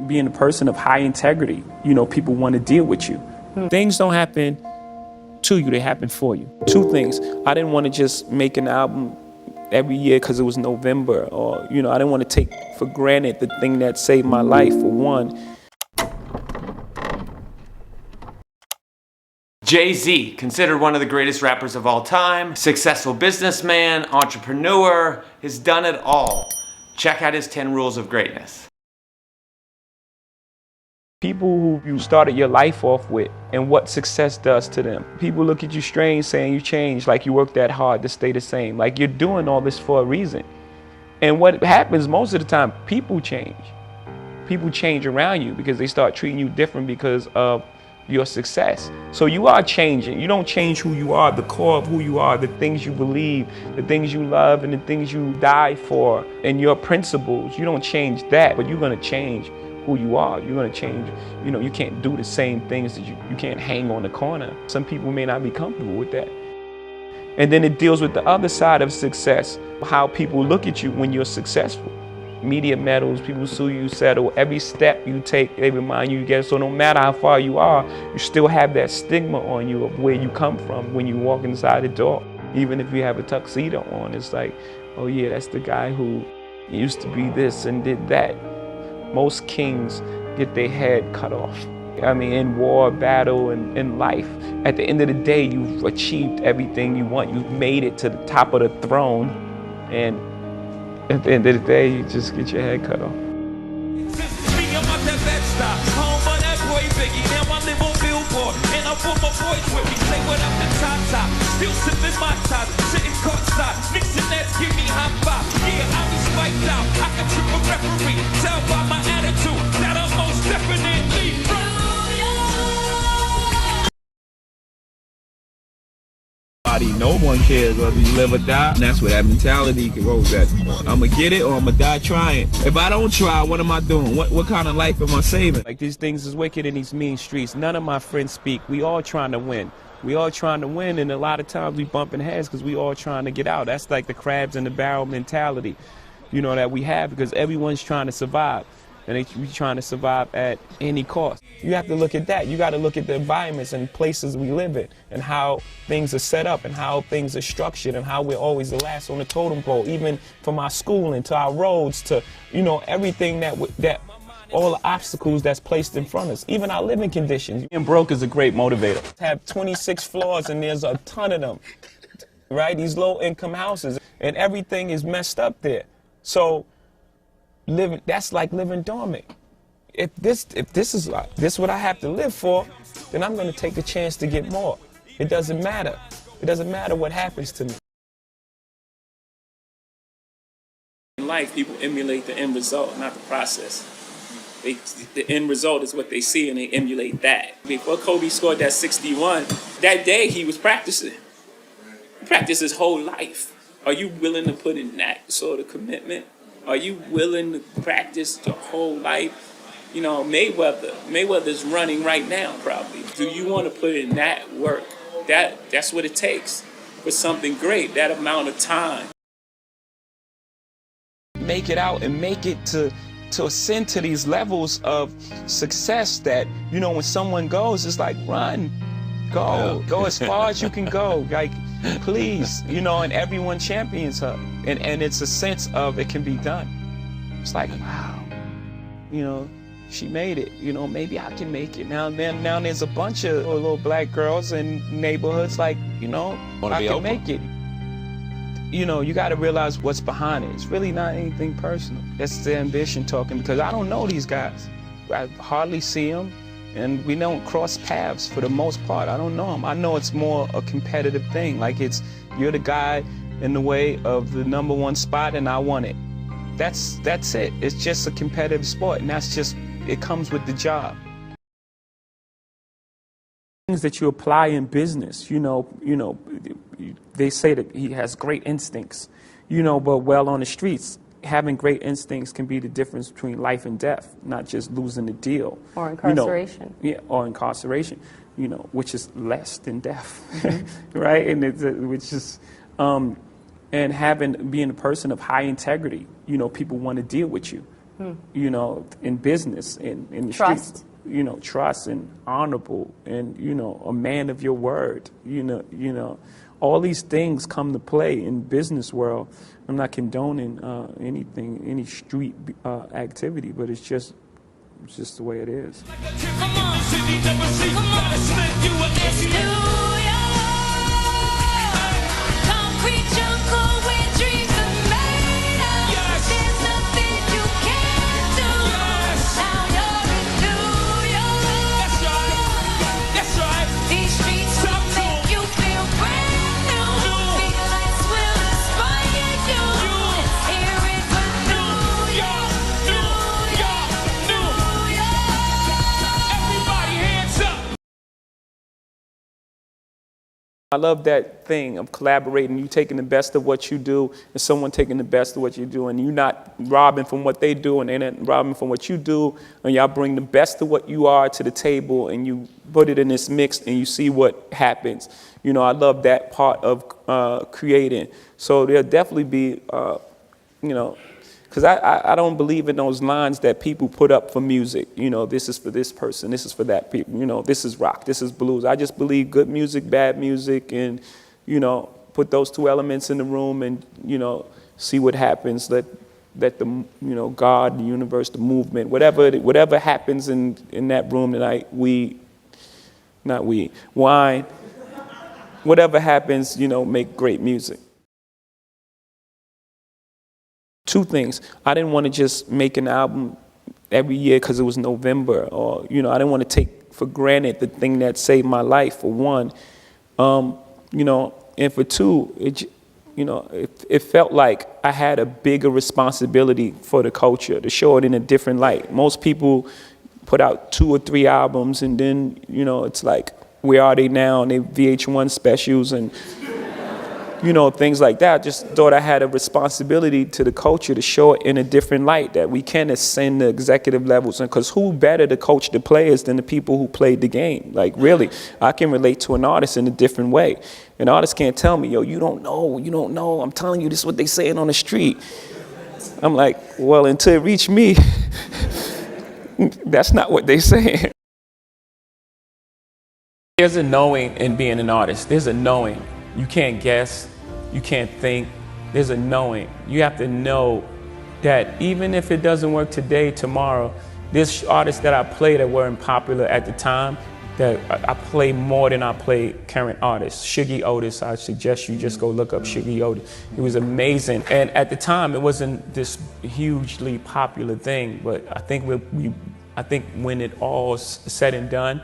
Being a person of high integrity, people want to deal with you. Things don't happen to you, they happen for you. Two things. I didn't want to just make an album every year because it was November, or, I didn't want to take for granted the thing that saved my life, for one. Jay-Z, considered one of the greatest rappers of all time, successful businessman, entrepreneur, has done it all. Check out his 10 rules of greatness. People who you started your life off with and what success does to them. People look at you strange saying you changed, like you worked that hard to stay the same, like you're doing all this for a reason. And what happens most of the time, people change. People change around you because they start treating you different because of your success. So you are changing. You don't change who you are, the core of who you are, the things you believe, the things you love, and the things you die for, and your principles. You don't change that, but you're going to change who you are. You're going to change. You can't do the same things that you can't hang on the corner. Some people may not be comfortable with that. And then it deals with the other side of success, how people look at you when you're successful. Media medals, people sue you, settle. Every step you take, they remind you get. So no matter how far you are, you still have that stigma on you of where you come from when you walk inside the door. Even if you have a tuxedo on, it's like, oh yeah, that's the guy who used to be this and did that. Most kings get their head cut off. I mean, in war, battle, and in life, at the end of the day, you've achieved everything you want. You've made it to the top of the throne, and at the end of the day, you just get your head cut off. Still sipping my top, sitting courtside, mixing that, give me high five. Yeah, I be spiked out, I can trip a referee. Tell by my attitude that I'm most definitely No one cares whether you live or die, and that's where that mentality goes at. I'ma get it or I'ma die trying. If I don't try, what am I doing? What kind of life am I saving? Like, these things is wicked in these mean streets. None of my friends speak. We all trying to win. We all trying to win, and a lot of times we bumping heads because we all trying to get out. That's like the crabs in the barrel mentality, that we have, because everyone's trying to survive. And we trying to survive at any cost. You have to look at that. You got to look at the environments and places we live in, and how things are set up, and how things are structured, and how we're always the last on the totem pole, even from our schooling to our roads to, everything that all the obstacles that's placed in front of us, even our living conditions. Being broke is a great motivator. Have 26 floors and there's a ton of them, right? These low income houses, and everything is messed up there. So that's like living dormant. If this is what I have to live for, then I'm going to take the chance to get more. It doesn't matter. It doesn't matter what happens to me. In life, people emulate the end result, not the process. The end result is what they see, and they emulate that. Before Kobe scored that 61, that day he was practicing. He practiced his whole life. Are you willing to put in that sort of commitment? Are you willing to practice your whole life? Mayweather's running right now, probably. Do you want to put in that work? That's what it takes for something great, that amount of time. Make it out and make it to ascend to these levels of success that, when someone goes, it's like, run, go as far as you can go. Like, please, and everyone champions her. And it's a sense of it can be done. It's like, wow, she made it. Maybe I can make it. Now there's a bunch of little black girls in neighborhoods like, I can make it. You got to realize what's behind it. It's really not anything personal. That's the ambition talking, because I don't know these guys. I hardly see them, and we don't cross paths for the most part. I don't know them. I know it's more a competitive thing. Like, you're the guy in the way of the #1 spot, and I want it. That's it. It's just a competitive sport, and it comes with the job. Things that you apply in business, they say that he has great instincts, but on the streets, having great instincts can be the difference between life and death, not just losing the deal. Or incarceration. Or incarceration, which is less than death, right? And being a person of high integrity, people want to deal with you. you know, in business, in the Trust. streets. You know, trust and honorable and, you know, a man of your word, you know, all these things come to play in business world. I'm not condoning anything, any street activity, but it's just the way it is. Come on, city never see. Gotta slip you an concrete jungle where dreams are made of. Yes. There's nothing you can't do. Yes. Now you're in New York. That's right. That's right. These streets will make you feel brand new. Big lights will inspire you. Let's hear it for New York. New York. New York. Everybody hands up. I love that thing of collaborating, you taking the best of what you do and someone taking the best of what you do, and you not robbing from what they do and they're not robbing from what you do, and y'all bring the best of what you are to the table and you put it in this mix and you see what happens. You know, I love that part of creating. So there'll definitely be, you know, because I don't believe in those lines that people put up for music. You know, this is for this person, this is for that people. You know, this is rock, this is blues. I just believe good music, bad music, and, you know, put those two elements in the room and, you know, see what happens. Let the, you know, God, the universe, the movement, whatever happens in that room tonight, wine, whatever happens, you know, make great music. Two things. I didn't want to just make an album every year because it was November, or, you know, I didn't want to take for granted the thing that saved my life, for one. You know, and for two, it felt like I had a bigger responsibility for the culture, to show it in a different light. Most people put out 2 or 3 albums and then, you know, it's like, where are they now? And they VH1 specials and, you know, things like that. I just thought I had a responsibility to the culture to show it in a different light, that we can ascend the executive levels. And because who better to coach the players than the people who played the game? Like, really, I can relate to an artist in a different way. An artist can't tell me, yo, you don't know. I'm telling you, this is what they saying on the street. I'm like, well, until it reached me, that's not what they saying. There's a knowing in being an artist. There's a knowing. You can't guess, you can't think, there's a knowing. You have to know that even if it doesn't work today, tomorrow, there's artists that I play that weren't popular at the time, that I play more than I play current artists. Shuggie Otis, I suggest you just go look up Shuggie Otis. He was amazing. And at the time, it wasn't this hugely popular thing, but I think when it all said and done,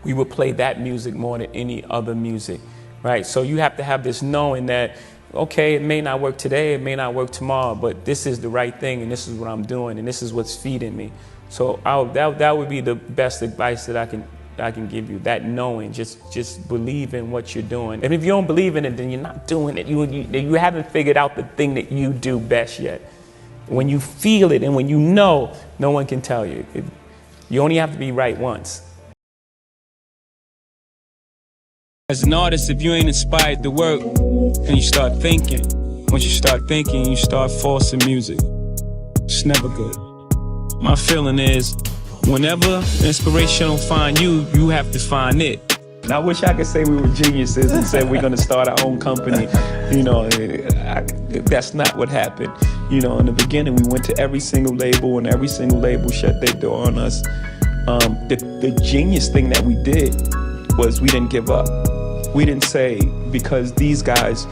we would play that music more than any other music. Right, so you have to have this knowing that, okay, it may not work today, it may not work tomorrow, but this is the right thing, and this is what I'm doing, and this is what's feeding me. So that would be the best advice that I can give you. That knowing, just believe in what you're doing. And if you don't believe in it, then you're not doing it. You haven't figured out the thing that you do best yet. When you feel it and when you know, no one can tell you. You only have to be right once. As an artist, if you ain't inspired to work, then you start thinking. Once you start thinking, you start forcing music. It's never good. My feeling is, whenever inspiration don't find you, you have to find it. And I wish I could say we were geniuses and said we're gonna start our own company. You know, that's not what happened. You know, in the beginning, we went to every single label and every single label shut their door on us. The genius thing that we did was we didn't give up. We didn't say, because these guys,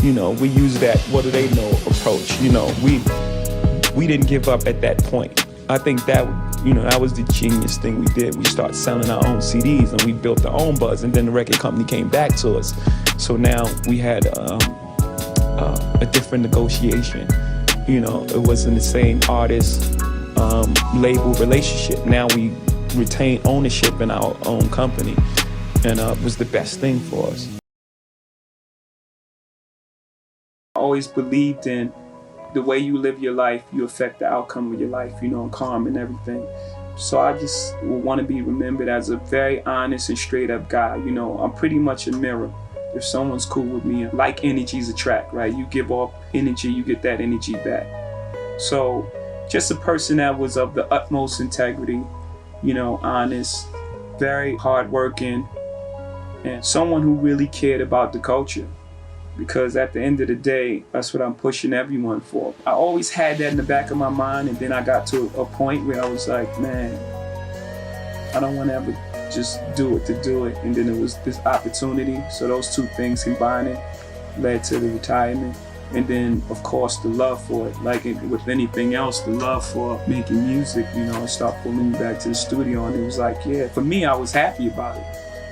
you know, we use that what do they know approach. You know, we didn't give up at that point. I think that, you know, that was the genius thing we did. We started selling our own CDs and we built our own buzz, and then the record company came back to us. So now we had a different negotiation. You know, it wasn't the same artist label relationship. Now we retain ownership in our own company. And it was the best thing for us. I always believed in the way you live your life, you affect the outcome of your life, you know, calm and everything. So I just want to be remembered as a very honest and straight up guy. You know, I'm pretty much a mirror. If someone's cool with me, like energies attract, right? You give off energy, you get that energy back. So just a person that was of the utmost integrity, honest, very hardworking, and someone who really cared about the culture. Because at the end of the day, that's what I'm pushing everyone for. I always had that in the back of my mind, and then I got to a point where I was like, man, I don't want to ever just do it to do it. And then it was this opportunity. So those two things combining led to the retirement. And then, of course, the love for it. Like with anything else, the love for making music, it started pulling me back to the studio. And it was like, yeah, for me, I was happy about it.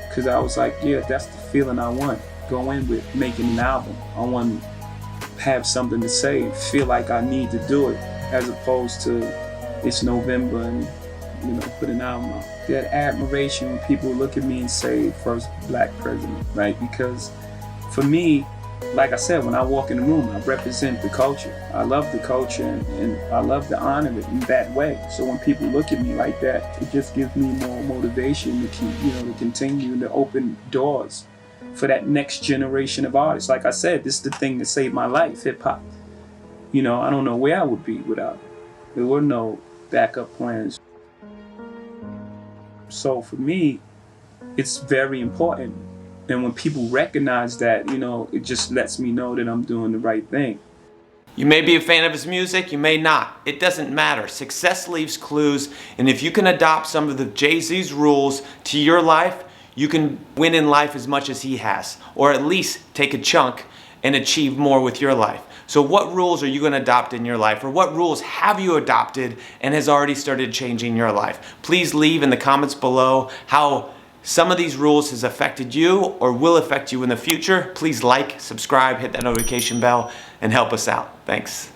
Because I was like, yeah, that's the feeling I want. Go in with making an album. I want to have something to say, feel like I need to do it, as opposed to it's November and, put an album out. That admiration when people look at me and say, first black president, right? Because for me, like I said, when I walk in the room, I represent the culture. I love the culture and I love to honor it in that way. So when people look at me like that, it just gives me more motivation to keep, to continue to open doors for that next generation of artists. Like I said, this is the thing that saved my life, hip hop. I don't know where I would be without it. There were no backup plans. So for me, it's very important. And when people recognize that, it just lets me know that I'm doing the right thing. You may be a fan of his music, you may not. It doesn't matter. Success leaves clues, and if you can adopt some of the Jay-Z's rules to your life, you can win in life as much as he has, or at least take a chunk and achieve more with your life. So what rules are you going to adopt in your life, or what rules have you adopted and has already started changing your life? Please leave in the comments below how some of these rules has affected you or will affect you in the future. Please like, subscribe, hit that notification bell, and help us out. Thanks.